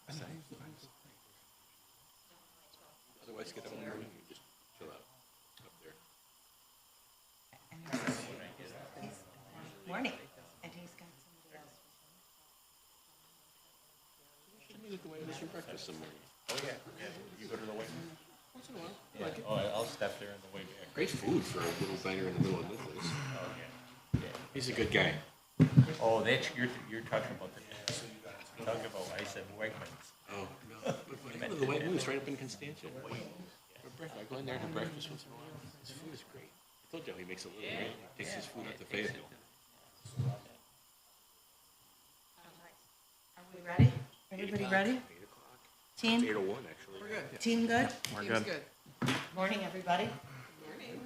Otherwise, get up in the morning and just chill out up there. Morning. And he's got somebody else. Should be the way it is for breakfast some morning. Oh, yeah. You go to the White Moon? Once in a while. I Yeah. like it. Oh, I'll step there on the way back. Great food for a little diner in the middle of Nicholas. Oh, yeah. He's a good guy. Oh, that's, you're talking about the, talking about, I said Wegmans. Oh, no. I go to the White Moon, it's right up in Constantia. For breakfast, I go in there and have breakfast once in a while. His food is great. I told you how he makes a living, right? He takes his food out to Fayetteville. Are we ready? Everybody ready? 8 o'clock. Team? 8:01, actually. We're good. Team good? Team's good. Morning, everybody.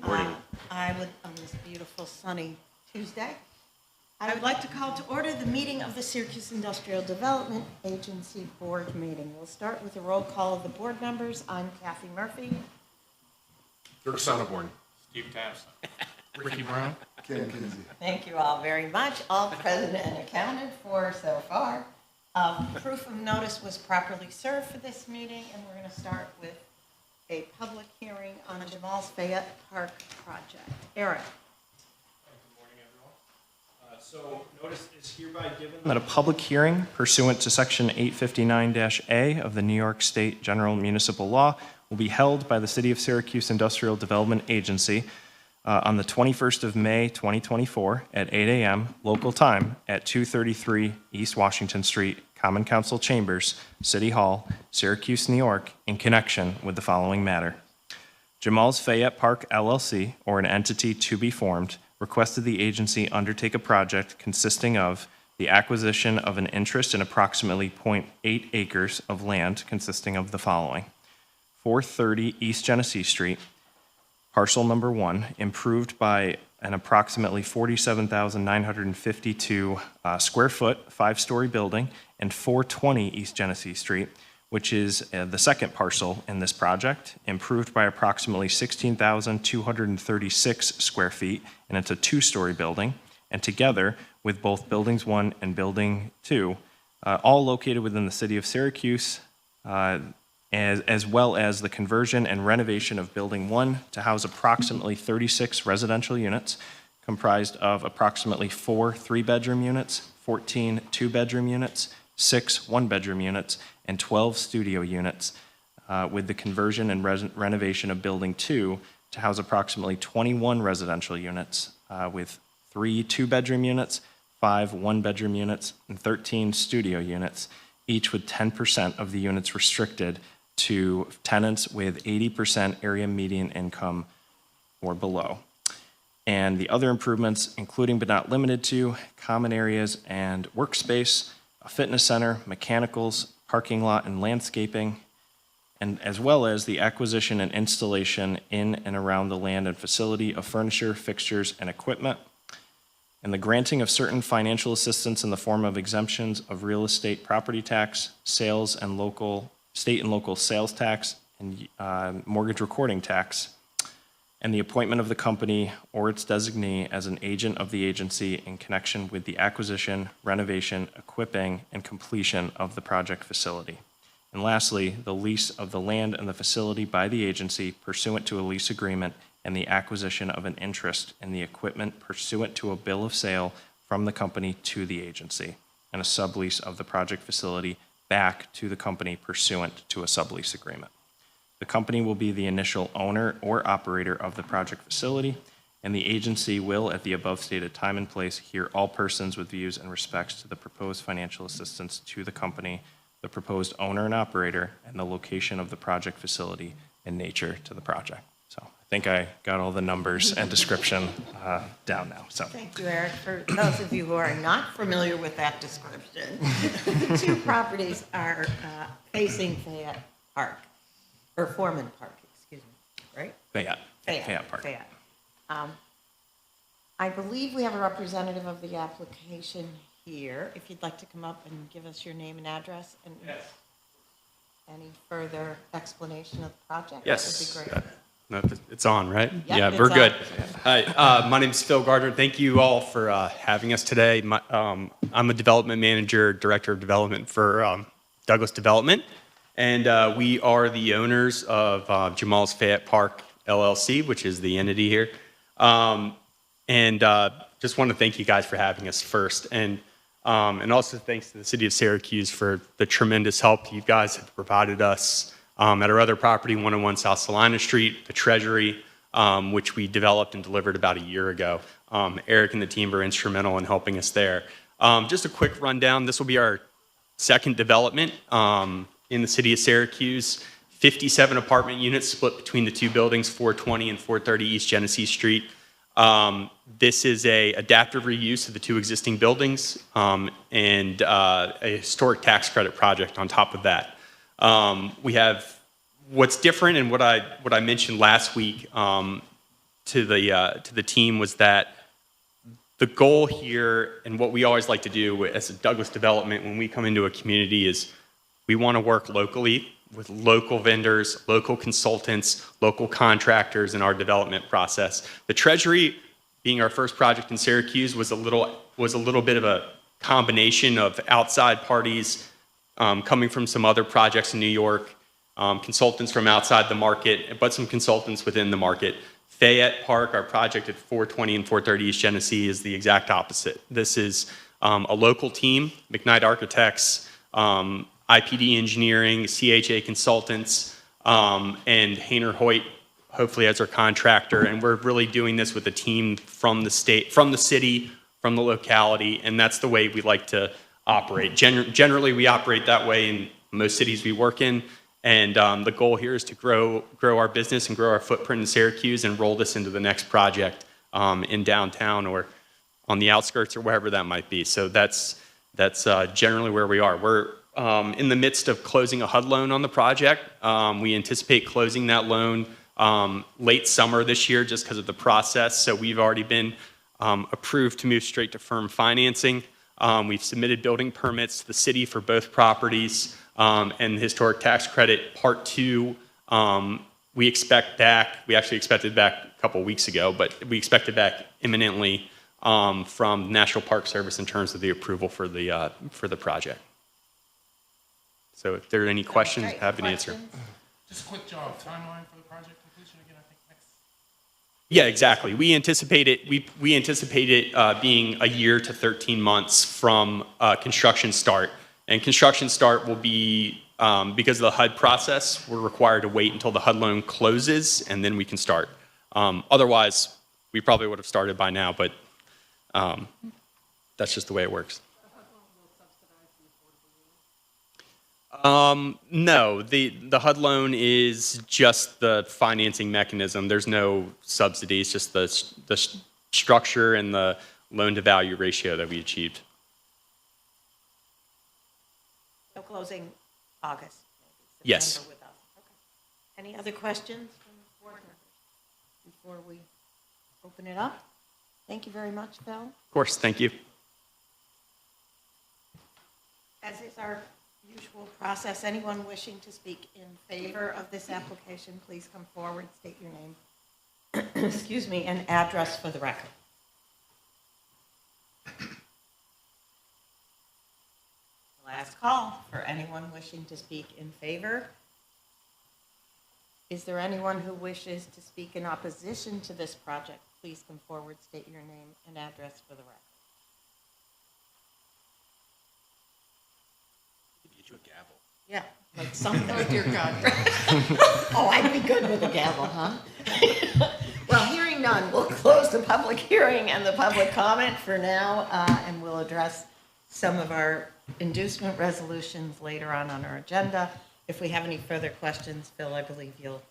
Morning. I would, on this beautiful sunny Tuesday, I would like to call to order the meeting of the Syracuse Industrial Development Agency Board meeting. We'll start with a roll call of the board members. I'm Kathy Murphy. Dirk Sonneborn. Steve Thompson. Ricky Brown. Ken Kinsey. Thank you all very much, all present and accounted for so far. Proof of notice was properly served for this meeting, and we're going to start with a public hearing on the Jamal's Fayette Park project. Eric. Good morning, everyone. So notice is hereby given that a public hearing pursuant to Section 859-A of the New York State General Municipal Law will be held by the City of Syracuse Industrial Development Agency on the 21st of May, 2024 at 8 a.m. local time at 233 East Washington Street, Common Council Chambers, City Hall, Syracuse, New York, in connection with the following matter. Jamal's Fayette Park LLC, or an entity to be formed, requested the agency undertake a project consisting of the acquisition of an interest in approximately 0.8 acres of land consisting of the following: 430 East Genesee Street, parcel number 1, improved by an approximately 47,952 square foot, 5-story building, and 420 East Genesee Street, which is the second parcel in this project, improved by approximately 16,236 square feet, and it's a 2-story building, and together with both Buildings 1 and Building 2, all located within the city of Syracuse, as well as the conversion and renovation of Building 1 to house approximately 36 residential units, comprised of approximately 4 3-bedroom units, 14 2-bedroom units, 6 1-bedroom units, and 12 studio units, with the conversion and renovation of Building 2 to house approximately 21 residential units, with 3 2-bedroom units, 5 1-bedroom units, and 13 studio units, each with 10% of the units restricted to tenants with 80% area median income or below. And the other improvements, including but not limited to common areas and workspace, a fitness center, mechanicals, parking lot, and landscaping, and as well as the acquisition and installation in and around the land and facility of furniture, fixtures, and equipment, and the granting of certain financial assistance in the form of exemptions of real estate property tax, sales and state and local sales tax, and mortgage recording tax, and the appointment of the company or its designee as an agent of the agency in connection with the acquisition, renovation, equipping, and completion of the project facility. And lastly, the lease of the land and the facility by the agency pursuant to a lease agreement and the acquisition of an interest in the equipment pursuant to a bill of sale from the company to the agency, and a sublease of the project facility back to the company pursuant to a sublease agreement. The company will be the initial owner or operator of the project facility, and the agency will, at the above stated time and place, hear all persons with views and respects to the proposed financial assistance to the company, the proposed owner and operator, and the location of the project facility and nature to the project. So I think I got all the numbers and description down now. So Thank you, Eric. For those of you who are not familiar with that description, the two properties are facing Fayette Park, or Foreman Park, excuse me, right? Fayette Park. Fayette. I believe we have a representative of the application here. If you'd like to come up and give us your name and address and any further explanation of the project, Yes. that would be great. No, it's on, right? Yep, Yeah, it's we're good. on. Hi, my name is Phil Gardner. Thank you all for having us today. I'm a development manager, director of development for Douglas Development, and we are the owners of Jamal's Fayette Park LLC, which is the entity here. Just want to thank you guys for having us first, and also thanks to the city of Syracuse for the tremendous help you guys have provided us at our other property, 101 South Salina Street, the Treasury, which we developed and delivered about a year ago. Eric and the team were instrumental in helping us there. Just a quick rundown. This will be our second development in the city of Syracuse. 57 apartment units split between the two buildings, 420 and 430 East Genesee Street. This is a adaptive reuse of the two existing buildings and a historic tax credit project on top of that. We have what's different, and what I mentioned last week to the team was that the goal here, and what we always like to do as a Douglas Development when we come into a community, is we want to work locally with local vendors, local consultants, local contractors in our development process. The Treasury, being our first project in Syracuse, was a little bit of a combination of outside parties coming from some other projects in New York, consultants from outside the market, but some consultants within the market. Fayette Park, our project at 420 and 430 East Genesee, is the exact opposite. This is a local team, McKnight Architects, IPD Engineering, CHA Consultants, and Hayner Hoyt, hopefully as our contractor. And we're really doing this with a team from the state, from the city, from the locality, and that's the way we like to operate. Generally, we operate that way in most cities we work in. And the goal here is to grow our business and grow our footprint in Syracuse and roll this into the next project in downtown or on the outskirts or wherever that might be. So that's generally where we are. We're in the midst of closing a HUD loan on the project. We anticipate closing that loan late summer this year just because of the process. So we've already been approved to move straight to firm financing. We've submitted building permits to the city for both properties. And the historic tax credit part 2, we expect back. We actually expected back a couple weeks ago, but we expect it back imminently from the National Park Service in terms of the approval for the project. So if there are any questions, Great. happy to answer. Just a quick job, timeline for the project completion again, I think next. Yeah, exactly. We anticipate it being a year to 13 months from construction start. And construction start will be, because of the HUD process, we're required to wait until the HUD loan closes, and then we can start. Otherwise, we probably would have started by now, but that's just the way it works. No, the HUD loan is just the financing mechanism. There's no subsidy. It's just the structure and the loan-to-value ratio that we achieved. So closing August, maybe, Yes. September with us. Okay. Any other questions from the board members before we open it up? Thank you very much, Phil. Of course, thank you. As is our usual process, anyone wishing to speak in favor of this application, please come forward, state your name, excuse me, and address for the record. Last call for anyone wishing to speak in favor. Is there anyone who wishes to speak in opposition to this project? Please come forward, state your name and address for the record. Get you a gavel. Yeah, like something. Oh, dear God. Oh, I'd be good with a gavel, huh? Well, hearing none, we'll close the public hearing and the public comment for now, and we'll address some of our inducement resolutions later on our agenda. If we have any further questions, Phil, I believe you'll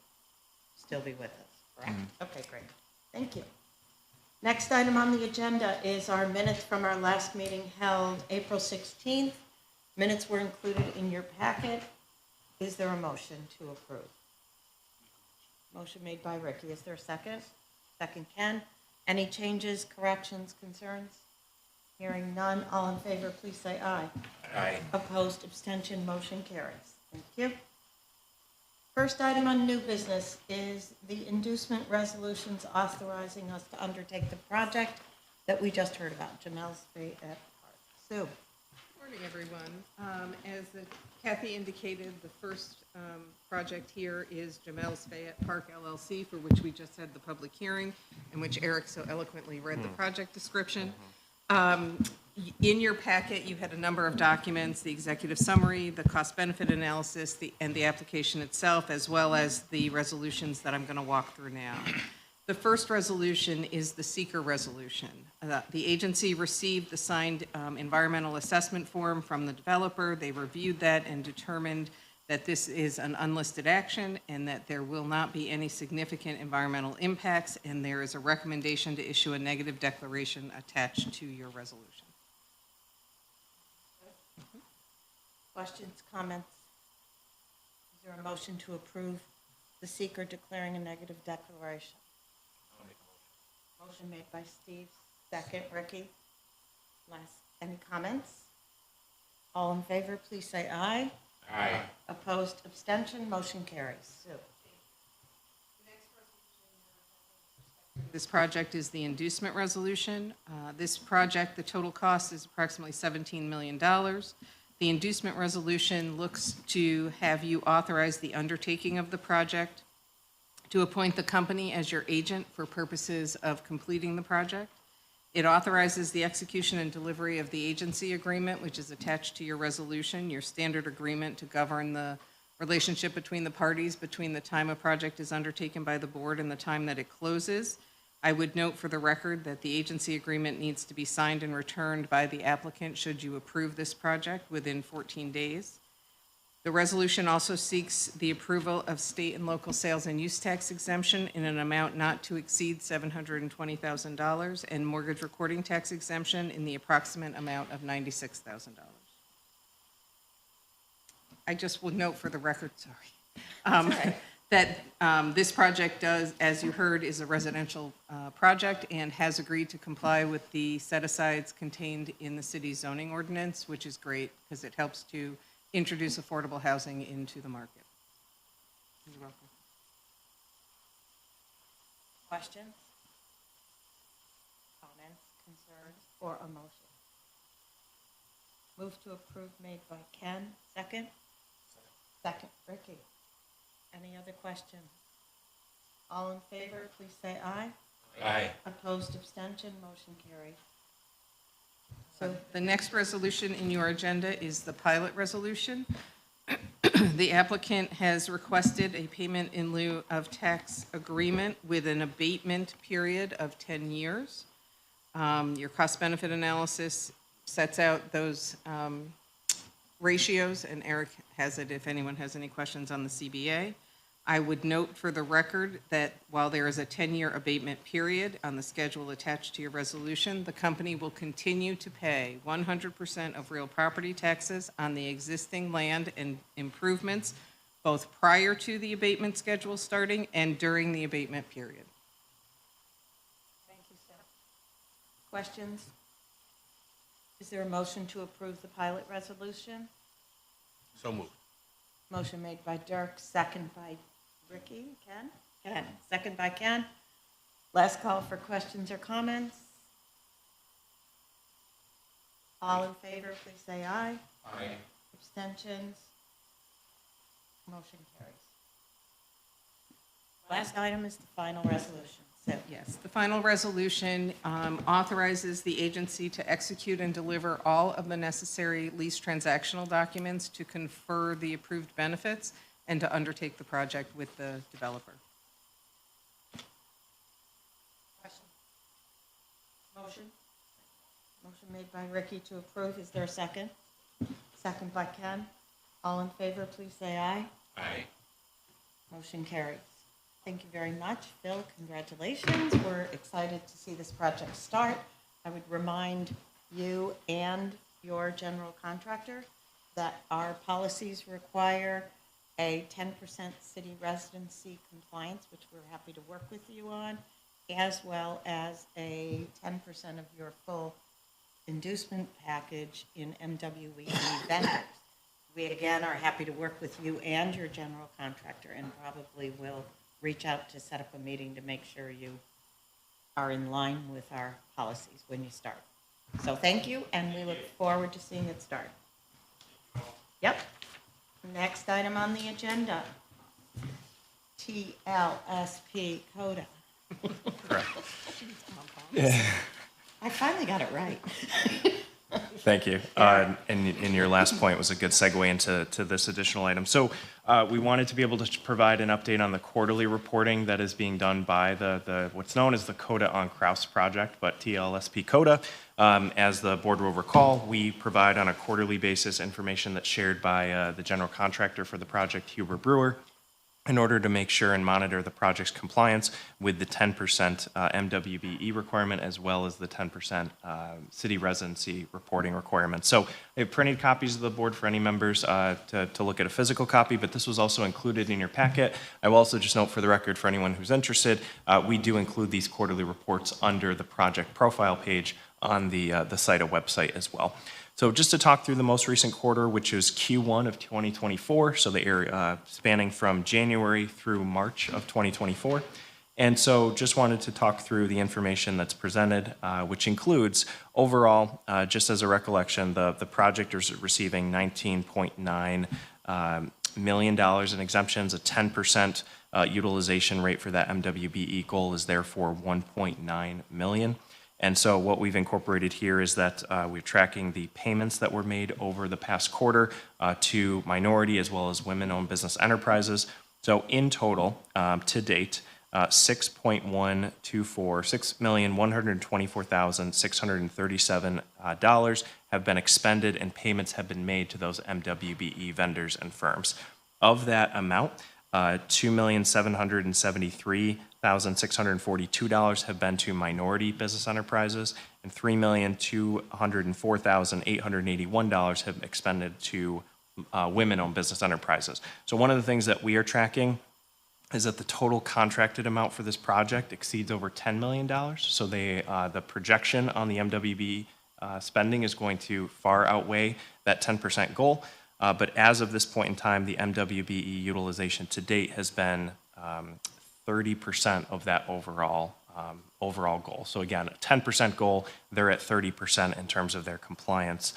still be with us, correct? Okay, great. Thank you. Next item on the agenda is our minutes from our last meeting held April 16th. Minutes were included in your packet. Is there a motion to approve? Motion made by Ricky. Is there a second? Second, Ken. Any changes, corrections, concerns? Hearing none, all in favor, please say aye. Aye. Opposed, abstention, motion carries. Thank you. First item on new business is the inducement resolutions authorizing us to undertake the project that we just heard about, Jamel's Fayette Park. Sue. Morning, everyone. As Kathy indicated, the first project here is Jamel's Fayette Park LLC, for which we just had the public hearing, in which Eric so eloquently read the project description. In your packet, you had a number of documents, the executive summary, the cost-benefit analysis, and the application itself, as well as the resolutions that I'm going to walk through now. The first resolution is the seeker resolution. The agency received the signed environmental assessment form from the developer. They reviewed that and determined that this is an unlisted action and that there will not be any significant environmental impacts, and there is a recommendation to issue a negative declaration attached to your resolution. Questions, comments? Is there a motion to approve the seeker declaring a negative declaration? Motion made by Steve, second, Ricky. Any comments? All in favor, please say aye. Aye. Opposed, abstention, motion carries. Sue. This project is the inducement resolution. This project, the total cost is approximately $17 million. The inducement resolution looks to have you authorize the undertaking of the project, to appoint the company as your agent for purposes of completing the project. It authorizes the execution and delivery of the agency agreement, which is attached to your resolution, your standard agreement to govern the relationship between the parties between the time a project is undertaken by the board and the time that it closes. I would note for the record that the agency agreement needs to be signed and returned by the applicant should you approve this project within 14 days. The resolution also seeks the approval of state and local sales and use tax exemption in an amount not to exceed $720,000 and mortgage recording tax exemption in the approximate amount of $96,000. I just would note for the record, that this project does, as you heard, is a residential project and has agreed to comply with the set-asides contained in the city's zoning ordinance, which is great because it helps to introduce affordable housing into the market. You're welcome. Questions? Comments, concerns, or a motion? Move to approve made by Ken, second? Second, Ricky. Any other questions? All in favor, please say aye. Aye. Opposed, abstention, motion carried. So the next resolution in your agenda is the pilot resolution. The applicant has requested a payment in lieu of tax agreement with an abatement period of 10 years. Your cost-benefit analysis sets out those ratios, and Eric has it if anyone has any questions on the CBA. I would note for the record that while there is a 10-year abatement period on the schedule attached to your resolution, the company will continue to pay 100% of real property taxes on the existing land and improvements, both prior to the abatement schedule starting and during the abatement period. Thank you, sir. Questions? Is there a motion to approve the pilot resolution? So moved. Motion made by Dirk, second by Ricky. Ken? Ken. Second by Ken. Last call for questions or comments. All in favor, please say aye. Aye. Abstentions? Motion carries. Last item is the final resolution. So, Yes, the final resolution authorizes the agency to execute and deliver all of the necessary lease transactional documents to confer the approved benefits and to undertake the project with the developer. question? Motion? Motion made by Ricky to approve. Is there a second? Second by Ken. All in favor, please say aye. Aye. Motion carries. Thank you very much. Phil, congratulations. We're excited to see this project start. I would remind you and your general contractor that our policies require a 10% city residency compliance, which we're happy to work with you on, as well as a 10% of your full inducement package in MWE vendors. We, again, are happy to work with you and your general contractor and probably will reach out to set up a meeting to make sure you are in line with our policies when you start. So thank you, and we look forward to seeing it start. Yep. Next item on the agenda, TLSP CODA. Correct. I finally got it right. Thank you. And your last point was a good segue into this additional item. So we wanted to be able to provide an update on the quarterly reporting that is being done by the what's known as the CODA on Kraus project, but TLSP CODA. As the board will recall, we provide on a quarterly basis information that's shared by the general contractor for the project, Huber Brewer, in order to make sure and monitor the project's compliance with the 10% MWBE requirement as well as the 10% city residency reporting requirement. So I have printed copies of the board for any members to look at a physical copy, but this was also included in your packet. I will also just note for the record for anyone who's interested, we do include these quarterly reports under the project profile page on the SIDA website as well. So just to talk through the most recent quarter, which is Q1 of 2024, so the area spanning from January through March of 2024. And so just wanted to talk through the information that's presented, which includes overall, just as a recollection, the project is receiving $19.9 million in exemptions. A 10% utilization rate for that MWBE goal is therefore $1.9 million. And so what we've incorporated here is that we're tracking the payments that were made over the past quarter to minority as well as women-owned business enterprises. So in total, to date, $6,124,637 have been expended and payments have been made to those MWBE vendors and firms. Of that amount, $2,773,642 have been to minority business enterprises, and $3,204,881 have expended to women-owned business enterprises. So one of the things that we are tracking is that the total contracted amount for this project exceeds over $10 million. So the projection on the MWBE spending is going to far outweigh that 10% goal. But as of this point in time, the MWBE utilization to date has been 30% of that overall goal. So again, a 10% goal, they're at 30% in terms of their compliance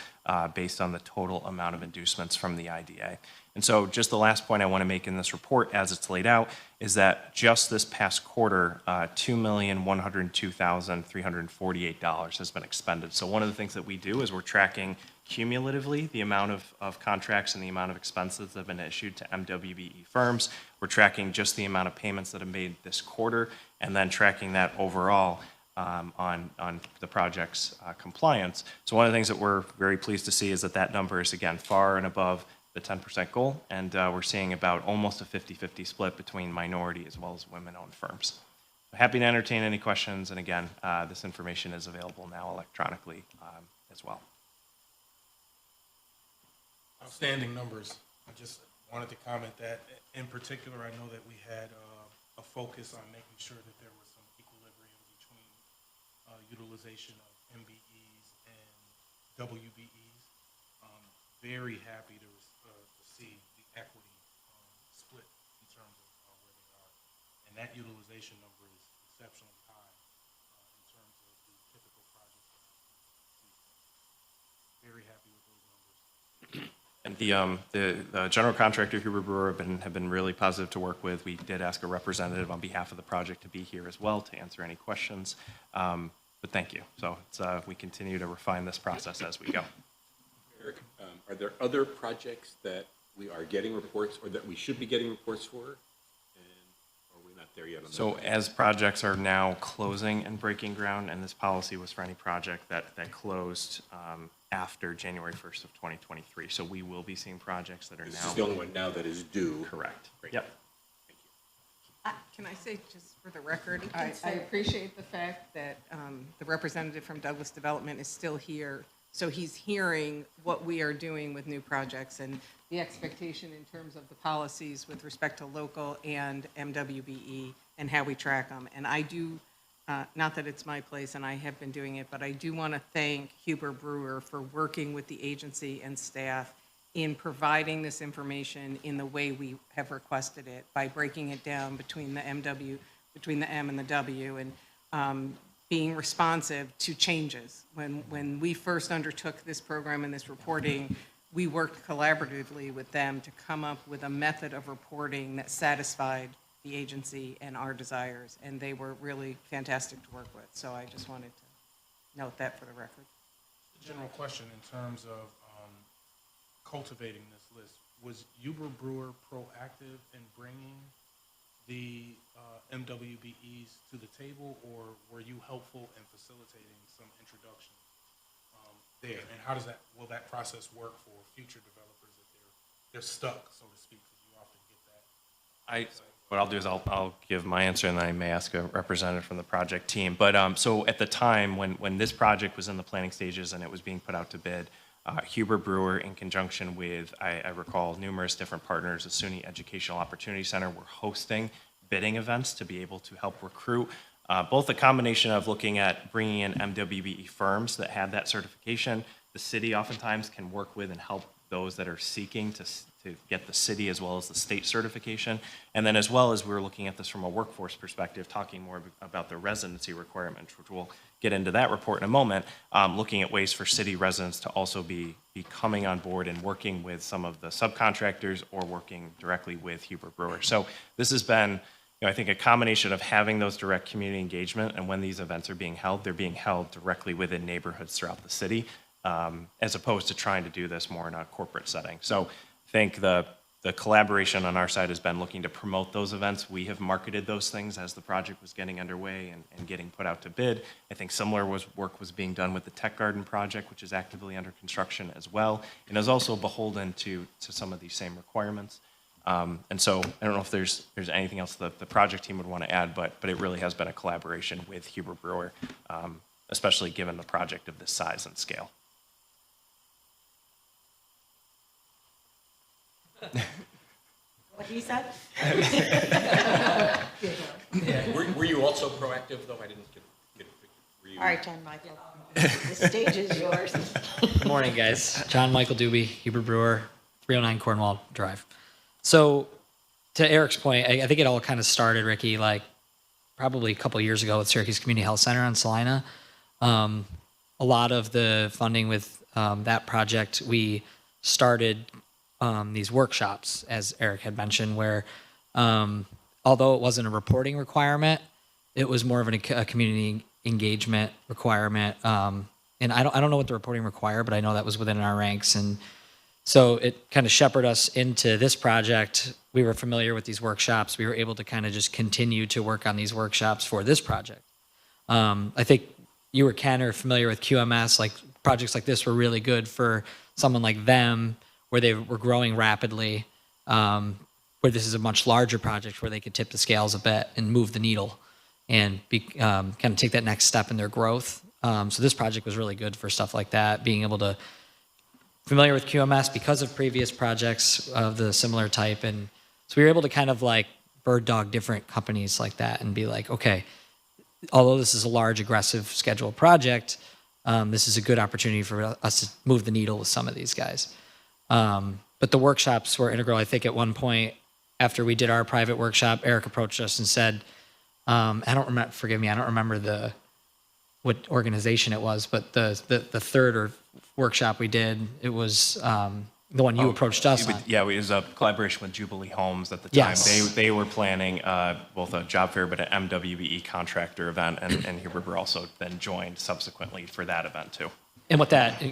based on the total amount of inducements from the IDA. And so just the last point I want to make in this report as it's laid out is that just this past quarter, $2,102,348 has been expended. So one of the things that we do is we're tracking cumulatively the amount of contracts and the amount of expenses that have been issued to MWBE firms. We're tracking just the amount of payments that have made this quarter and then tracking that overall on the project's compliance. So one of the things that we're very pleased to see is that number is, again, far and above the 10% goal, and we're seeing about almost a 50-50 split between minority as well as women-owned firms. Happy to entertain any questions, and again, this information is available now electronically as well. Outstanding numbers. I just wanted to comment that, in particular, I know that we had a focus on making sure that there was some equilibrium between utilization of MBEs and WBEs. Very happy to see the equity split in terms of where they are. And that utilization number is exceptionally high in terms of the typical projects. Very happy with those numbers. And the general contractor, Huber Brewer, have been really positive to work with. We did ask a representative on behalf of the project to be here as well to answer any questions. But thank you. So we continue to refine this process as we go. Eric, are there other projects that we are getting reports or that we should be getting reports for? And are we not there yet on that? So as projects are now closing and breaking ground, and this policy was for any project that closed after January 1st of 2023. So we will be seeing projects that are This now. is the only one now that is due. Correct. Great. Yep. Thank you. Can I say, just for the record, I appreciate the fact that the representative from Douglas Development is still here, so he's hearing what we are doing with new projects and the expectation in terms of the policies with respect to local and MWBE and how we track them. And I do, not that it's my place and I have been doing it, but I do want to thank Huber Brewer for working with the agency and staff in providing this information in the way we have requested it, by breaking it down between the M and the W, and being responsive to changes. When we first undertook this program and this reporting, we worked collaboratively with them to come up with a method of reporting that satisfied the agency and our desires, and they were really fantastic to work with. So I just wanted to note that for the record. General question in terms of cultivating this list. Was Huber Brewer proactive in bringing the MWBEs to the table, or were you helpful in facilitating some introduction there? And how will that process work for future developers if they're stuck, so to speak, because you often get that? What I'll do is I'll give my answer, and then I may ask a representative from the project team. But so at the time when this project was in the planning stages and it was being put out to bid, Huber Brewer, in conjunction with, I recall, numerous different partners, the SUNY Educational Opportunity Center, were hosting bidding events to be able to help recruit both a combination of looking at bringing in MWBE firms that have that certification. The city oftentimes can work with and help those that are seeking to get the city as well as the state certification. And then as well as we were looking at this from a workforce perspective, talking more about the residency requirements, which we'll get into that report in a moment, looking at ways for city residents to also be coming on board and working with some of the subcontractors or working directly with Huber Brewer. So this has been, I think, a combination of having those direct community engagement, and when these events are being held, they're being held directly within neighborhoods throughout the city, as opposed to trying to do this more in a corporate setting. So I think the collaboration on our side has been looking to promote those events. We have marketed those things as the project was getting underway and getting put out to bid. I think similar work was being done with the Tech Garden project, which is actively under construction as well, and is also beholden to some of these same requirements. And so I don't know if there's anything else that the project team would want to add, but it really has been a collaboration with Huber Brewer, especially given the project of this size and scale. What he said? Were you also proactive, though? I didn't get were you? All right, John Michael, the stage is yours. Good morning, guys. John Michael Doobie, Huber Brewer, 309 Cornwall Drive. So, to Eric's point, I think it all kind of started, Ricky, like probably a couple years ago with Syracuse Community Health Center on Salina. A lot of the funding with that project, we started these workshops, as Eric had mentioned, where although it wasn't a reporting requirement, it was more of a community engagement requirement. And I don't know what the reporting required, but I know that was within our ranks. And so it kind of shepherded us into this project. We were familiar with these workshops. We were able to kind of just continue to work on these workshops for this project. I think you or Ken are familiar with QMS. Like projects like this were really good for someone like them, where they were growing rapidly, where this is a much larger project where they could tip the scales a bit and move the needle and kind of take that next step in their growth. So this project was really good for stuff like that, being able to familiar with QMS because of previous projects of the similar type. And so we were able to kind of like bird dog different companies like that and be like, okay, although this is a large, aggressive scheduled project, this is a good opportunity for us to move the needle with some of these guys. But the workshops were integral. I think at one point after we did our private workshop, Eric approached us and said, forgive me, I don't remember what organization it was, but the third workshop we did, it was the one you approached us on. Yeah, it was a collaboration with Jubilee Homes at the time. Yes. They were planning both a job fair but an MWBE contractor event, and Huber Brewer also then joined subsequently for that event too. And with that,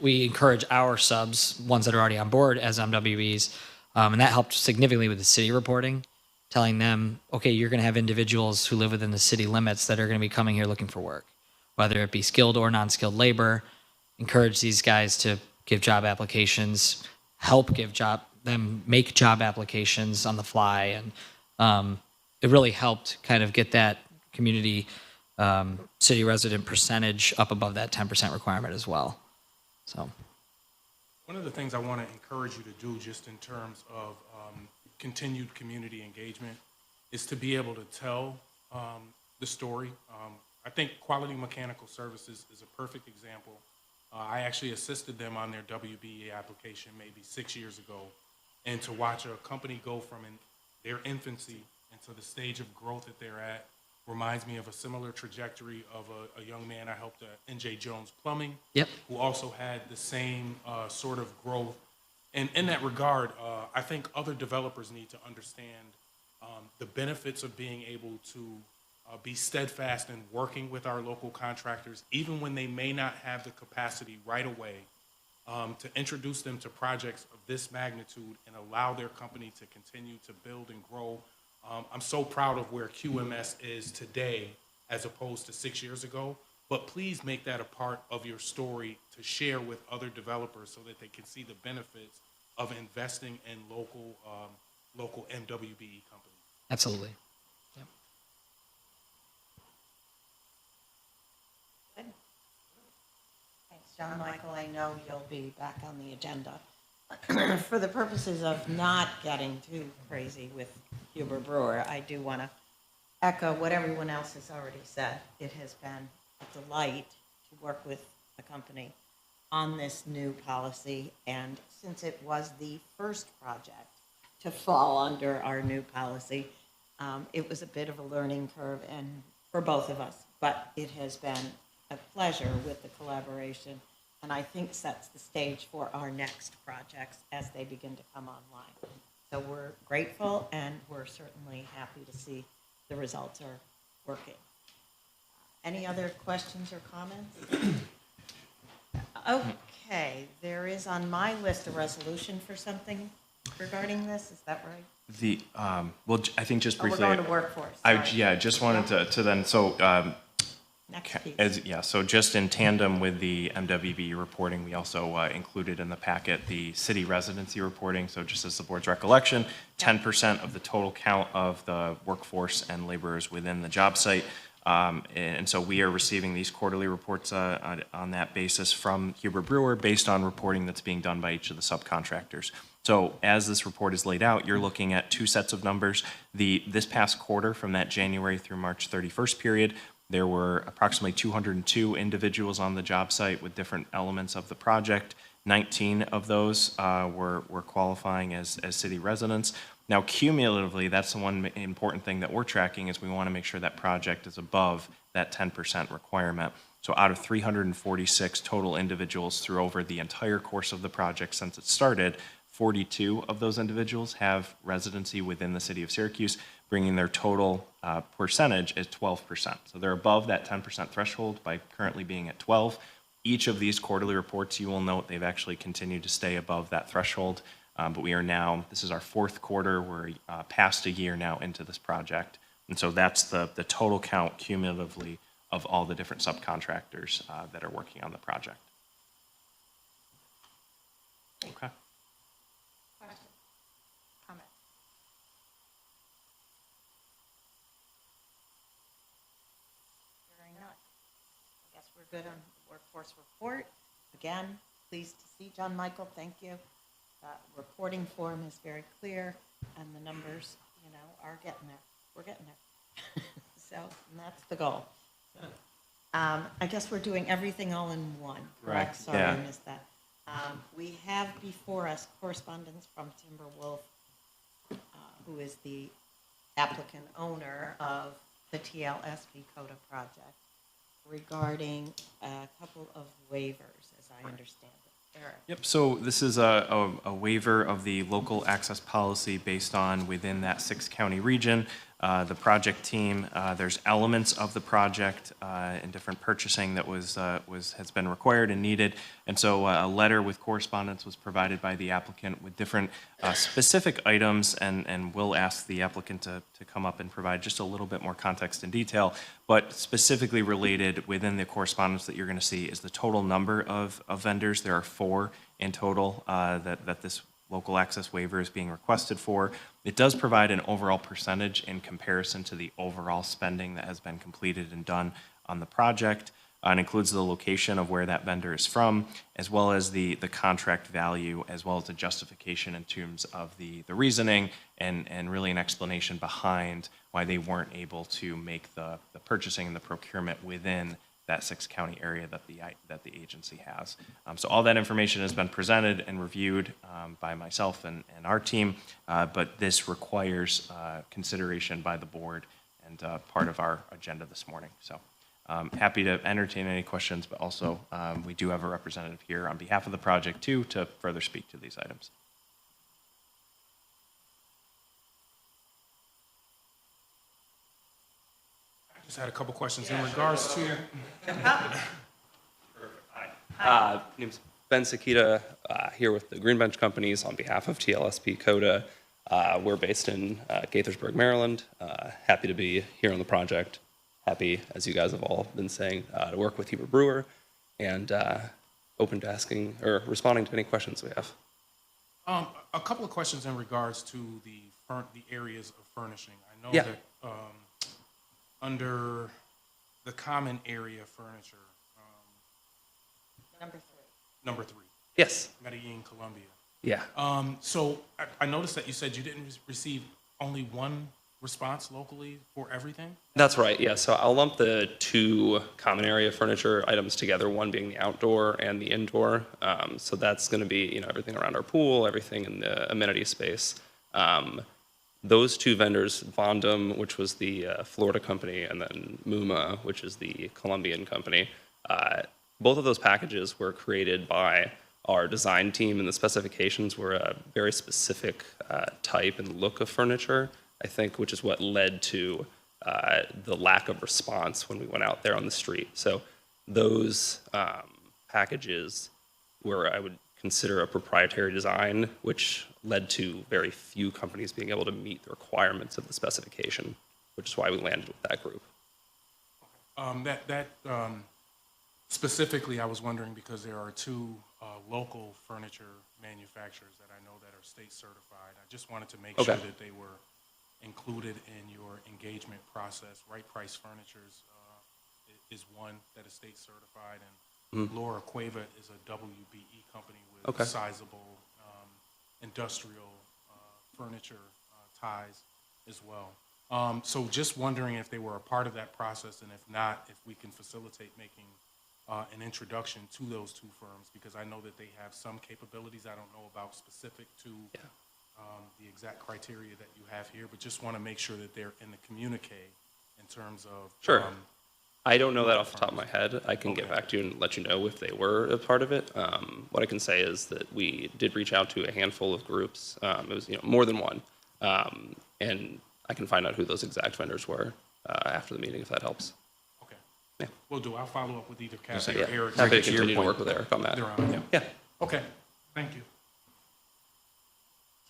we encourage our subs, ones that are already on board as MWBs, and that helped significantly with the city reporting, telling them, okay, you're going to have individuals who live within the city limits that are going to be coming here looking for work, whether it be skilled or non-skilled labor. Encourage these guys to give job applications, help them make job applications on the fly, and it really helped kind of get that community city resident percentage up above that 10% requirement as well. So, One of the things I want to encourage you to do, just in terms of continued community engagement, is to be able to tell the story. I think Quality Mechanical Services is a perfect example. I actually assisted them on their WBA application maybe 6 years ago, and to watch a company go from their infancy into the stage of growth that they're at, reminds me of a similar trajectory of a young man I helped at NJ Jones Plumbing, Yep. who also had the same sort of growth. And in that regard, I think other developers need to understand the benefits of being able to be steadfast in working with our local contractors, even when they may not have the capacity right away, to introduce them to projects of this magnitude and allow their company to continue to build and grow. I'm so proud of where QMS is today as opposed to 6 years ago, but please make that a part of your story to share with other developers so that they can see the benefits of investing in local MWBE companies. Absolutely. Yep. Good. Thanks, John Michael. I know you'll be back on the agenda. For the purposes of not getting too crazy with Huber Brewer, I do want to echo what everyone else has already said. It has been a delight to work with the company on this new policy, and since it was the first project to fall under our new policy, it was a bit of a learning curve and for both of us, but it has been a pleasure with the collaboration, and I think sets the stage for our next projects as they begin to come online. So we're grateful, and we're certainly happy to see the results are working. Any other questions or comments? Okay, there is on my list a resolution for something regarding this, is that right? The, I think just Oh, we're briefly. going to workforce. I Sorry. just wanted to then, so, Next piece. so just in tandem with the MWB reporting, we also included in the packet the city residency reporting. So just as the board's recollection, 10% of the total count of the workforce and laborers within the job site. And so we are receiving these quarterly reports on that basis from Huber Brewer based on reporting that's being done by each of the subcontractors. So as this report is laid out, you're looking at two sets of numbers. This past quarter, from that January through March 31st period, there were approximately 202 individuals on the job site with different elements of the project. 19 of those were qualifying as city residents. Now, cumulatively, that's the one important thing that we're tracking is we want to make sure that project is above that 10% requirement. So out of 346 total individuals through over the entire course of the project since it started, 42 of those individuals have residency within the city of Syracuse, bringing their total percentage at 12%. So they're above that 10% threshold by currently being at 12. Each of these quarterly reports, you will note they've actually continued to stay above that threshold. But we are now, this is our fourth quarter, we're past a year now into this project. And so that's the total count cumulatively of all the different subcontractors that are working on the project. Okay. Question? Comment? Hearing none. I guess we're good on the workforce report. Again, pleased to see John Michael, thank you. Reporting form is very clear, and the numbers, are getting there. We're getting there. So, and that's the goal. I guess we're doing everything all in one, correct? Right, Sorry, yeah. I missed that. We have before us correspondence from Timberwolf, who is the applicant owner of the TLSP CODA project, regarding a couple of waivers, as I understand it. Eric? Yep, so this is a waiver of the local access policy based on within that 6-county region. The project team, there's elements of the project and different purchasing that has been required and needed. And so a letter with correspondence was provided by the applicant with different specific items, and we'll ask the applicant to come up and provide just a little bit more context and detail. But specifically related within the correspondence that you're going to see is the total number of vendors. There are 4 in total that this local access waiver is being requested for. It does provide an overall percentage in comparison to the overall spending that has been completed and done on the project. It includes the location of where that vendor is from, as well as the contract value, as well as the justification in terms of the reasoning and really an explanation behind why they weren't able to make the purchasing and the procurement within that 6-county area that the agency has. So all that information has been presented and reviewed by myself and our team, but this requires consideration by the board part of our agenda this morning. So happy to entertain any questions, but also we do have a representative here on behalf of the project too to further speak to these items. Just had a couple questions in regards to, My name's Ben Sakita, here with the Green Bench Companies on behalf of TLSP CODA. We're based in Gaithersburg, Maryland. Happy to be here on the project. Happy, as you guys have all been saying, to work with Huber Brewer, and open to asking or responding to any questions we have. a couple of questions in regards to the areas of furnishing. I know Yeah. that under the common area furniture, number 3, Yes. Medellin, Colombia. Yeah. So I noticed that you said you didn't receive only one response locally for everything? That's right, yeah. So I'll lump the two common area furniture items together, one being the outdoor and the indoor. So that's going to be, everything around our pool, everything in the amenity space. Those two vendors, Vondum, which was the Florida company, and then Muma, which is the Colombian company, both of those packages were created by our design team, and the specifications were a very specific type and look of furniture, I think, which is what led to the lack of response when we went out there on the street. So those packages were, I would consider, a proprietary design, which led to very few companies being able to meet the requirements of the specification, which is why we landed with that group. Specifically, I was wondering because there are two local furniture manufacturers that I know that are state certified. I just wanted to make sure that they were included in your engagement process. Right Price Furnitures is one that is state certified, and Laura Cueva is a WBE company with sizable industrial furniture ties as well. So just wondering if they were a part of that process, and if not, if we can facilitate making an introduction to those two firms, because I know that they have some capabilities. I don't know about specific to the exact criteria that you have here, but just want to make sure that they're in the communique in terms of. Sure. I don't know that off the top of my head. I can get back to you and let you know if they were a part of it. What I can say is that we did reach out to a handful of groups. It was more than one, and I can find out who those exact vendors were after the meeting, if that helps. Okay. Yeah. Will do. I'll follow up with either Kathy Yeah. or Eric. Happy to continue to work with Eric on that. They're on. Yeah. Okay. Thank you.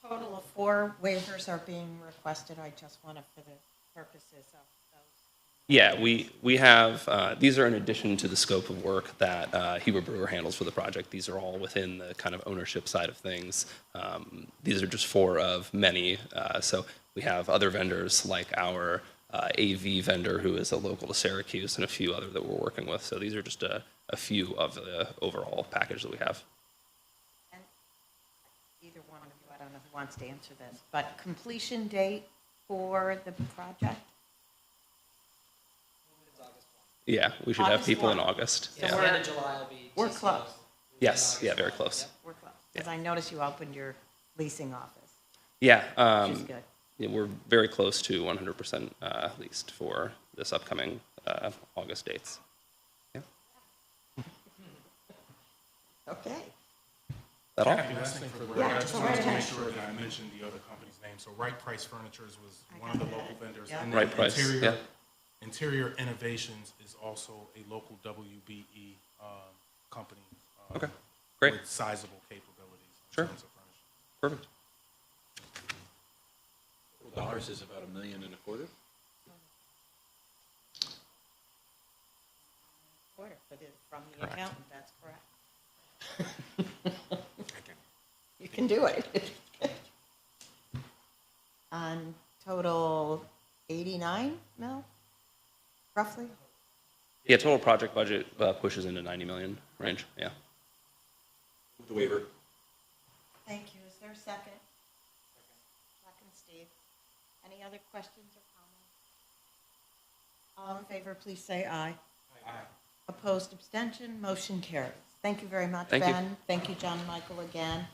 Total of 4 waivers are being requested. I just want to, for the purposes of those. Yeah, we have, these are in addition to the scope of work that Huber Brewer handles for the project. These are all within the kind of ownership side of things. These are just 4 of many. So we have other vendors like our AV vendor, who is a local to Syracuse, and a few other that we're working with. So these are just a few of the overall package that we have. And either one of you, I don't know who wants to answer this, but completion date for the project? Yeah, we should have August people in 1. August. So Yeah. we're- End of July will be. We're TCO. close. Yes, yeah, very close. We're close. Because I noticed you opened your leasing office, Yeah, which is good. yeah, we're very close to 100% leased for this upcoming August dates. Yeah. Okay. That all? Kathy, last thing for the Yeah, record, I just go wanted right to make ahead. sure that I mentioned the other company's name. So Right Price Furnitures was one of the local vendors. Yeah. And Right then Price, yeah. Interior Innovations is also a local WBE company. Okay, great. With sizable capabilities in Sure. terms of furnishing. Perfect. Dollars is about $1.25 million. Quarter from the accountant, that's correct. You can do it. On total 89 mil, roughly? Yeah, total project budget pushes into 90 million range, yeah. The waiver. Thank you. Is there a second? Second, Steve. Any other questions or comments? All in favor, please say aye. Aye. Opposed, abstention, motion carries. Thank you very much, Thank you. Ben. Thank you, John Michael, again.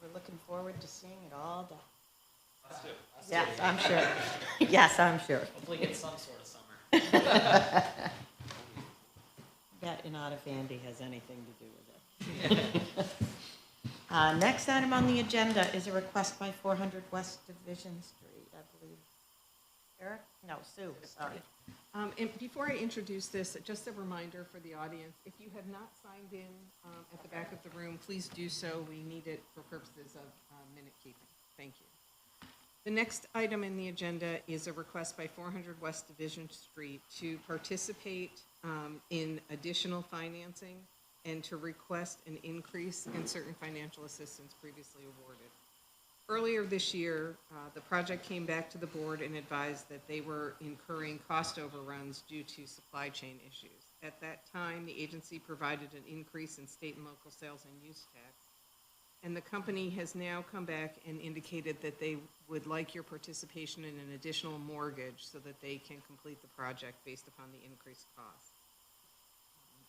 We're looking forward to seeing it all done. Yes, I'm sure. Yes, I'm sure. Hopefully get some sort of summer. That and not if Andy has anything to do with it. Next item on the agenda is a request by 400 West Division Street, I believe. Eric? No, Sue, sorry. And before I introduce this, just a reminder for the audience, if you have not signed in at the back of the room, please do so. We need it for purposes of minute keeping. Thank you. The next item in the agenda is a request by 400 West Division Street to participate in additional financing and to request an increase in certain financial assistance previously awarded. Earlier this year, the project came back to the board and advised that they were incurring cost overruns due to supply chain issues. At that time, the agency provided an increase in state and local sales and use tax. And the company has now come back and indicated that they would like your participation in an additional mortgage so that they can complete the project based upon the increased cost.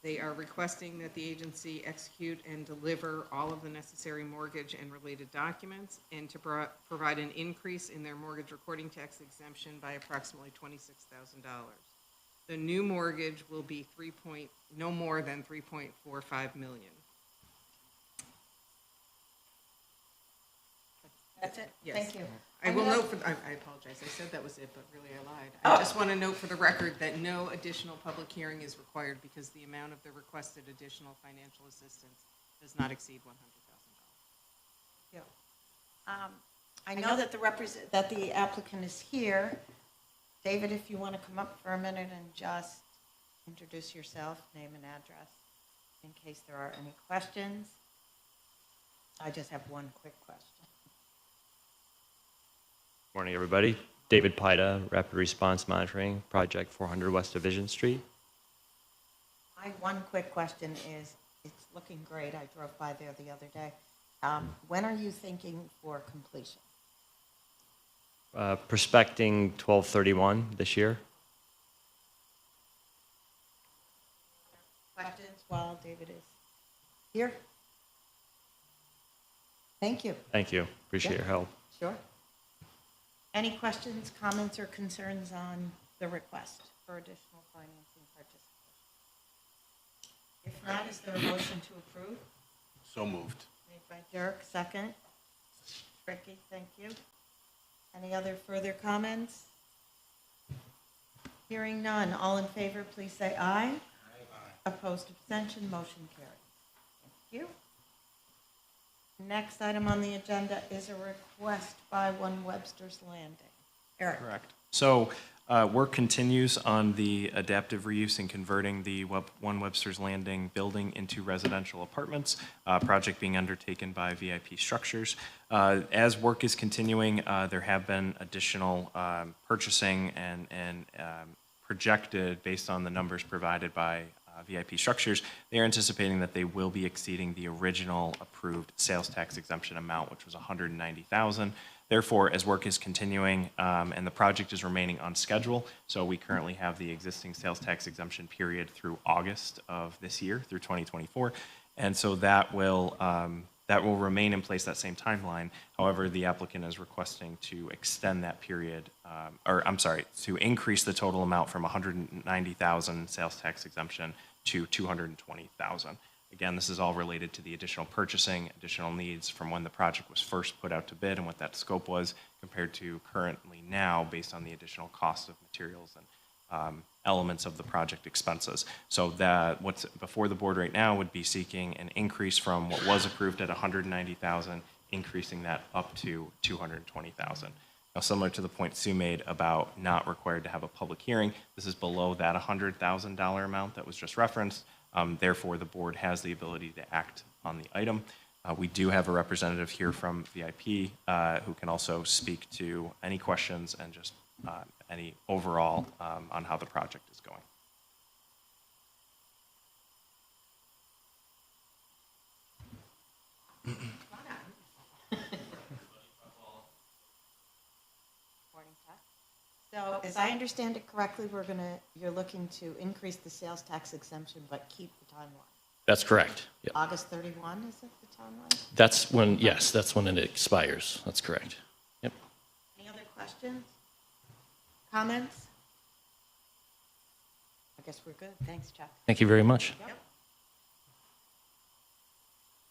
They are requesting that the agency execute and deliver all of the necessary mortgage and related documents and to provide an increase in their mortgage recording tax exemption by approximately $26,000. The new mortgage will be no more than $3.45 million. That's it? Yes. Thank you. I will note I apologize, I said that was it, but really I lied. I just want to note for the record that no additional public hearing is required because the amount of the requested additional financial assistance does not exceed $100,000. I know that the applicant is here. David, if you want to come up for a minute and just introduce yourself, name and address, in case there are any questions. I just have one quick question. Morning, everybody. David Pida, Rapid Response Monitoring, Project 400 West Division Street. My one quick question is, it's looking great. I drove by there the other day. When are you thinking for completion? Prospecting 12/31 this year. Questions while David is here? Thank you. Thank you. Appreciate your help. Sure. Any questions, comments, or concerns on the request for additional financing participation? If not, is there a motion to approve? So moved. Made by Dirk, second. Ricky, thank you. Any other further comments? Hearing none, all in favor, please say aye. Aye. Opposed, abstention, motion carries. Thank you. Next item on the agenda is a request by 1 Webster's Landing. Eric. Correct. So work continues on the adaptive reuse and converting the 1 Webster's Landing building into residential apartments, project being undertaken by VIP Structures. As work is continuing, there have been additional purchasing and projected based on the numbers provided by VIP Structures. They are anticipating that they will be exceeding the original approved sales tax exemption amount, which was $190,000. Therefore, as work is continuing and the project is remaining on schedule, so we currently have the existing sales tax exemption period through August of this year, through 2024, and so that will remain in place, that same timeline. However, the applicant is requesting to extend that period, to increase the total amount from $190,000 sales tax exemption to $220,000. Again, this is all related to the additional purchasing, additional needs from when the project was first put out to bid and what that scope was compared to currently now based on the additional cost of materials and elements of the project expenses. So that what's before the board right now would be seeking an increase from what was approved at $190,000, increasing that up to $220,000. Now, similar to the point Sue made about not required to have a public hearing, this is below that $100,000 amount that was just referenced. Therefore, the board has the ability to act on the item. We do have a representative here from VIP who can also speak to any questions and just any overall on how the project is going. So, as I understand it correctly, you're looking to increase the sales tax exemption, but keep the timeline. That's correct. Yep. August 31, is it the timeline? That's when it expires. That's correct. Yep. Questions? Comments? I guess we're good. Thanks, Chuck. Thank you very much. Yep.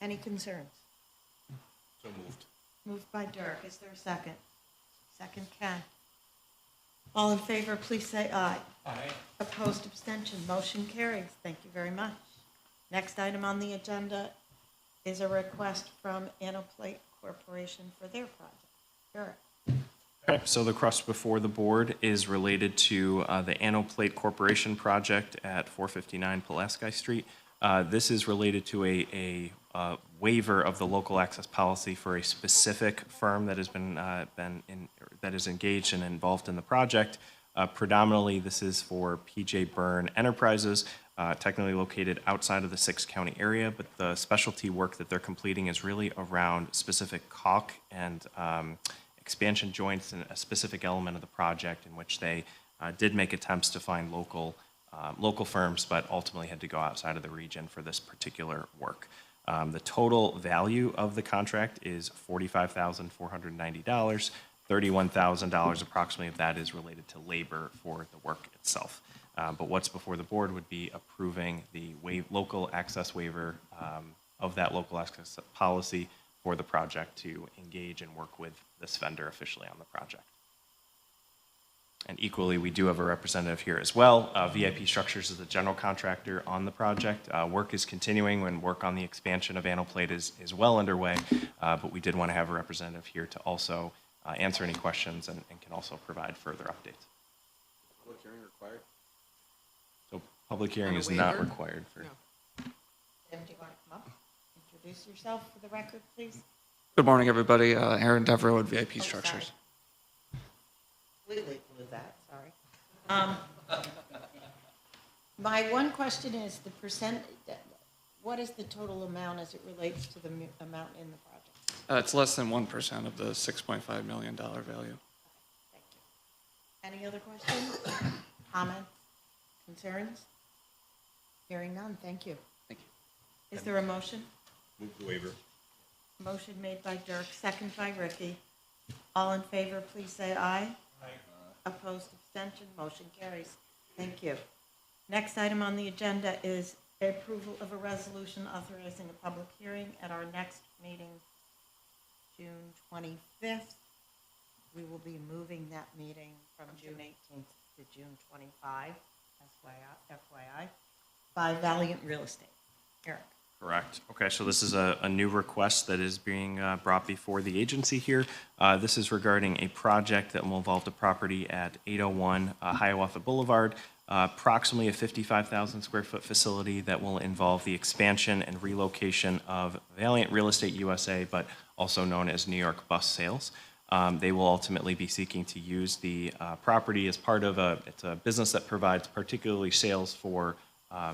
Any concerns? So moved. Moved by Dirk. Is there a second? Second, Ken. All in favor, please say aye. Aye. Opposed, abstention, motion carries. Thank you very much. Next item on the agenda is a request from Plate Corporation for their project. Eric. Okay, so the request before the board is related to the Plate Corporation project at 459 Pulaski Street. This is related to a waiver of the local access policy for a specific firm that has that is engaged and involved in the project. Predominantly, this is for PJ Byrne Enterprises, technically located outside of the 6-county area, but the specialty work that they're completing is really around specific caulk and expansion joints and a specific element of the project in which they did make attempts to find local firms, but ultimately had to go outside of the region for this particular work. The total value of the contract is $45,490. $31,000 approximately of that is related to labor for the work itself. But what's before the board would be approving the local access waiver of that local access policy for the project to engage and work with this vendor officially on the project. And equally, we do have a representative here as well. VIP Structures is the general contractor on the project. Work is continuing and work on the expansion of Plate is well underway, but we did want to have a representative here to also answer any questions and can also provide further updates. Public hearing required? So public hearing is not required for. Tim, do you want to come up? Introduce yourself for the record, please. Good morning, everybody. Aaron Devereaux at VIP Oh, Structures. Completely blew that, sorry. My one question is the percent, what is the total amount as it relates to the amount in the project? It's less than 1% of the $6.5 million value. Thank you. Any other questions, comments, concerns? Hearing none, thank you. Thank you. Is there a motion? Move the waiver. Motion made by Dirk, second by Ricky. All in favor, please say aye. Aye. Opposed, abstention, motion carries. Thank you. Next item on the agenda is approval of a resolution authorizing a public hearing at our next meeting, June 25th. We will be moving that meeting from June 18th to June 25, FYI, by Valiant Real Estate. Eric. Correct. Okay, so this is a new request that is being brought before the agency here. This is regarding a project that will involve the property at 801 Hiawatha Boulevard, approximately a 55,000 square foot facility that will involve the expansion and relocation of Valiant Real Estate USA, but also known as New York Bus Sales. They will ultimately be seeking to use the property as part of it's a business that provides particularly sales for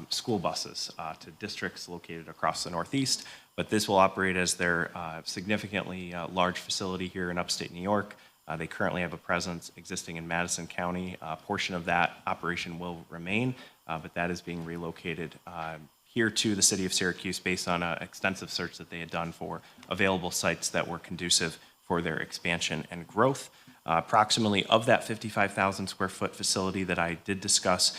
school buses to districts located across the Northeast, but this will operate as their significantly large facility here in upstate New York. They currently have a presence existing in Madison County. A portion of that operation will remain, but that is being relocated here to the city of Syracuse based on an extensive search that they had done for available sites that were conducive for their expansion and growth. Approximately of that 55,000 square foot facility that I did discuss,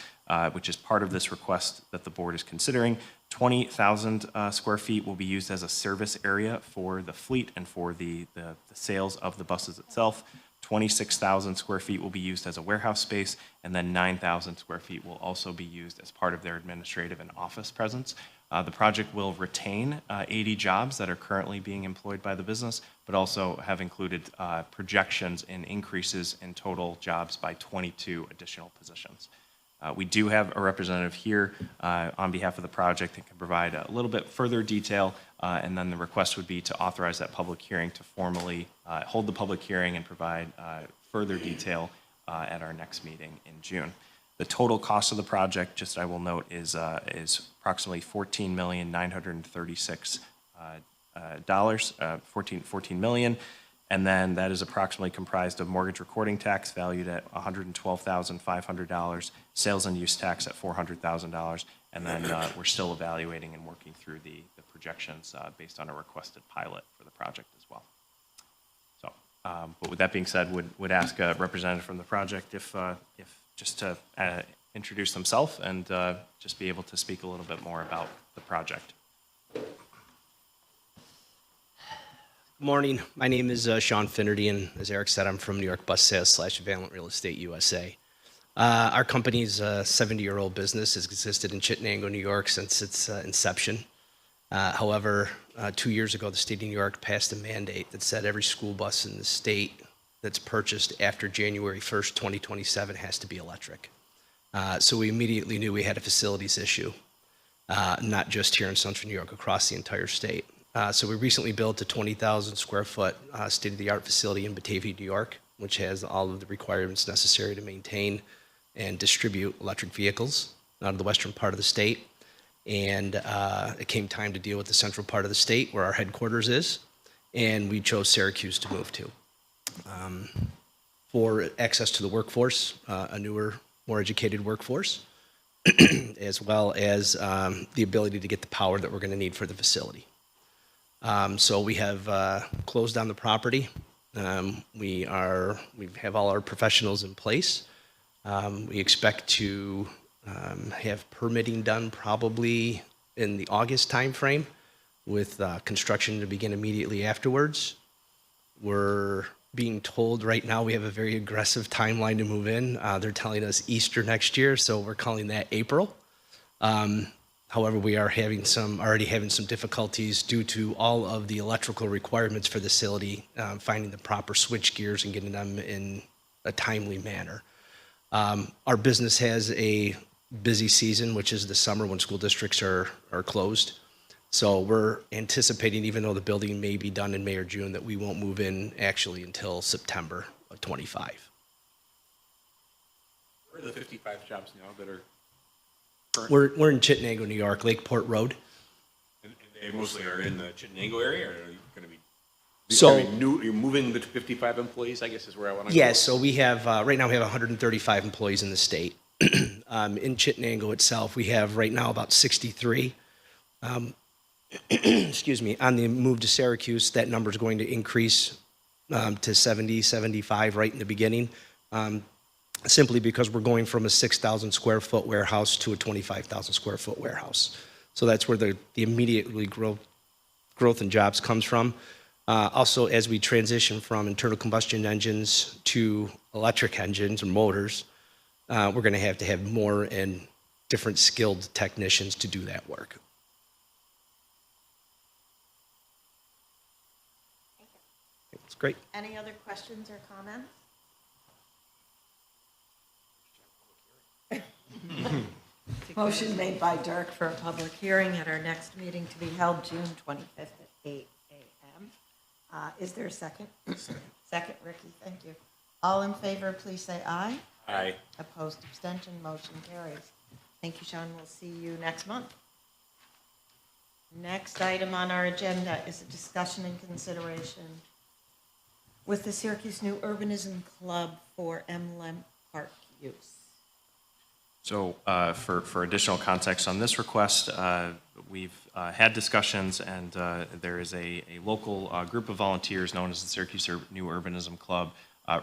which is part of this request that the board is considering, 20,000 square feet will be used as a service area for the fleet and for the sales of the buses itself. 26,000 square feet will be used as a warehouse space, and then 9,000 square feet will also be used as part of their administrative and office presence. The project will retain 80 jobs that are currently being employed by the business, but also have included projections in increases in total jobs by 22 additional positions. We do have a representative here on behalf of the project that can provide a little bit further detail, and then the request would be to authorize that public hearing to formally hold the public hearing and provide further detail at our next meeting in June. The total cost of the project, just I will note, is approximately $14,936, $14 million. And then that is approximately comprised of mortgage recording tax valued at $112,500, sales and use tax at $400,000, and then we're still evaluating and working through the projections based on a requested pilot for the project as well. So But with that being said, would ask a representative from the project if just to introduce themselves and just be able to speak a little bit more about the project. Good morning. My name is Sean Finnerty, and as Eric said, I'm from New York Bus Sales / Valent Real Estate USA. Our company's a 70-year-old business, has existed in Chittenango, New York since its inception. However, 2 years ago, the state of New York passed a mandate that said every school bus in the state that's purchased after January 1st, 2027 has to be electric. So we immediately knew we had a facilities issue, not just here in Central New York, across the entire state. So we recently built a 20,000 square foot state-of-the-art facility in Batavia, New York, which has all of the requirements necessary to maintain and distribute electric vehicles out of the western part of the state. And it came time to deal with the central part of the state where our headquarters is, and we chose Syracuse to move to. For access to the workforce, a newer, more educated workforce, as well as the ability to get the power that we're going to need for the facility. So we have closed on the property. We have all our professionals in place. We expect to have permitting done probably in the August timeframe, with construction to begin immediately afterwards. We're being told right now we have a very aggressive timeline to move in. They're telling us Easter next year, so we're calling that April. However, we are already having some difficulties due to all of the electrical requirements for the facility, finding the proper switch gears and getting them in a timely manner. Our business has a busy season, which is the summer when school districts are closed. So we're anticipating, even though the building may be done in May or June, that we won't move in actually until September of '25. Where are the 55 jobs now that are? We're in Chittenango, New York, Lakeport Road. And they mostly are in the Chittenango area, or are you going to be? So You're moving the 55 employees, I guess, is where I want to go. yes, so we have right now we have 135 employees in the state. In Chittenango itself, we have right now about 63. Excuse me. On the move to Syracuse, that number is going to increase to 70, 75 right in the beginning. Simply because we're going from a 6,000 square foot warehouse to a 25,000 square foot warehouse. So that's where the immediately growth in jobs comes from. Also, as we transition from internal combustion engines to electric engines or motors, we're going to have more and different skilled technicians to do that work. It's great. Any other questions or comments? Motion made by Dirk for a public hearing at our next meeting to be held June 25th at 8 a.m. Is there a second? Second, Ricky, thank you. All in favor, please say aye. Aye. Opposed, abstention, motion carries. Thank you, Sean. We'll see you next month. Next item on our agenda is a discussion and consideration with the Syracuse New Urbanism Club for MLM Park use. So for additional context on this request, we've had discussions, and there is a local group of volunteers known as the Syracuse New Urbanism Club,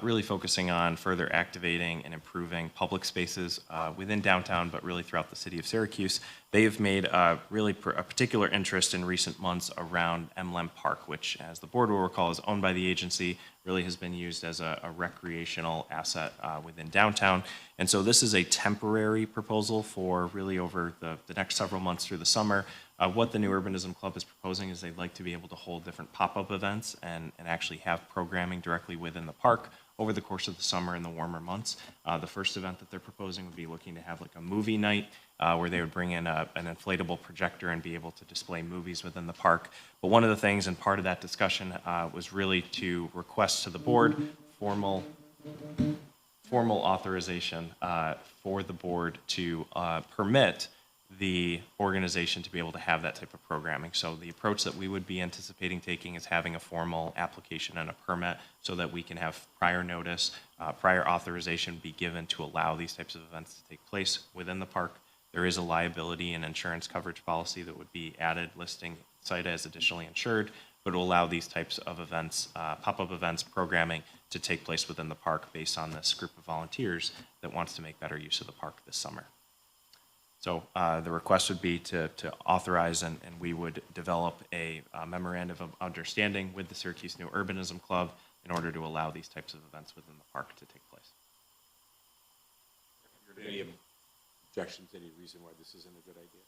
really focusing on further activating and improving public spaces within downtown, but really throughout the city of Syracuse. They have made really a particular interest in recent months around MLM Park, which, as the board will recall, is owned by the agency, really has been used as a recreational asset within downtown. And so this is a temporary proposal for really over the next several months through the summer. What the New Urbanism Club is proposing is they'd like to be able to hold different pop-up events and actually have programming directly within the park over the course of the summer and the warmer months. The first event that they're proposing would be looking to have like a movie night where they would bring in an inflatable projector and be able to display movies within the park. But one of the things and part of that discussion was really to request to the board formal authorization for the board to permit the organization to be able to have that type of programming. So the approach that we would be anticipating taking is having a formal application and a permit so that we can have prior notice, prior authorization be given to allow these types of events to take place within the park. There is a liability and insurance coverage policy that would be added listing SIDA as additionally insured but will allow these types of events, pop-up events, programming to take place within the park based on this group of volunteers that wants to make better use of the park this summer. So the request would be to authorize, and we would develop a memorandum of understanding with the Syracuse New Urbanism Club in order to allow these types of events within the park to take place. Any objections, any reason why this isn't a good idea?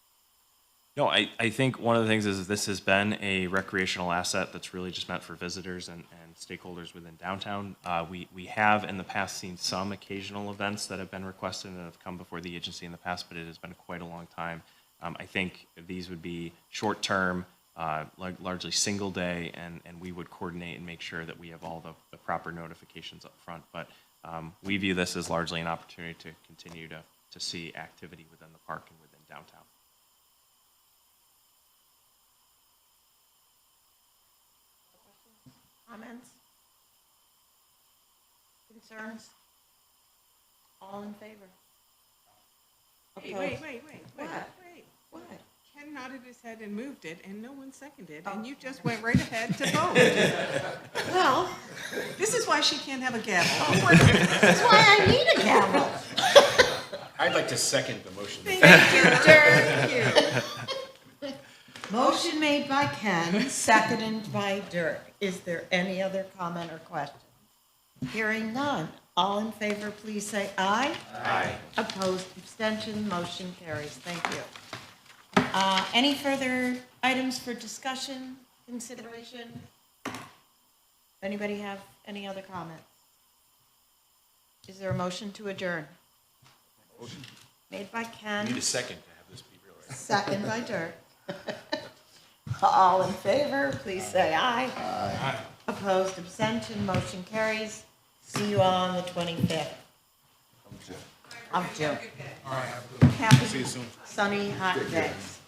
No, I think one of the things is this has been a recreational asset that's really just meant for visitors and stakeholders within downtown. We have in the past seen some occasional events that have been requested and have come before the agency in the past, but it has been quite a long time. I think these would be short-term, largely single day, and we would coordinate and make sure that we have all the proper notifications up front. But we view this as largely an opportunity to continue to see activity within the park and within downtown. Comments? Concerns? All in favor? Wait. What? Ken nodded his head and moved it, and no one seconded, and you just went right ahead to vote. Well, This is why she can't have a gavel. that's why I need a gavel. I'd like to second the motion. Thank you. Motion made by Ken, seconded by Dirk. Is there any other comment or question? Hearing none. All in favor, please say aye. Aye. Opposed, abstention, motion carries. Thank you. Any further items for discussion, consideration? Anybody have any other comments? Is there a motion to adjourn? Motion. Made by Ken. Need a second to have this be real, right? Second by Dirk. All in favor, please say aye. Aye. Opposed, abstention, motion carries. See you all on the 25th of June. Happy sunny, hot days.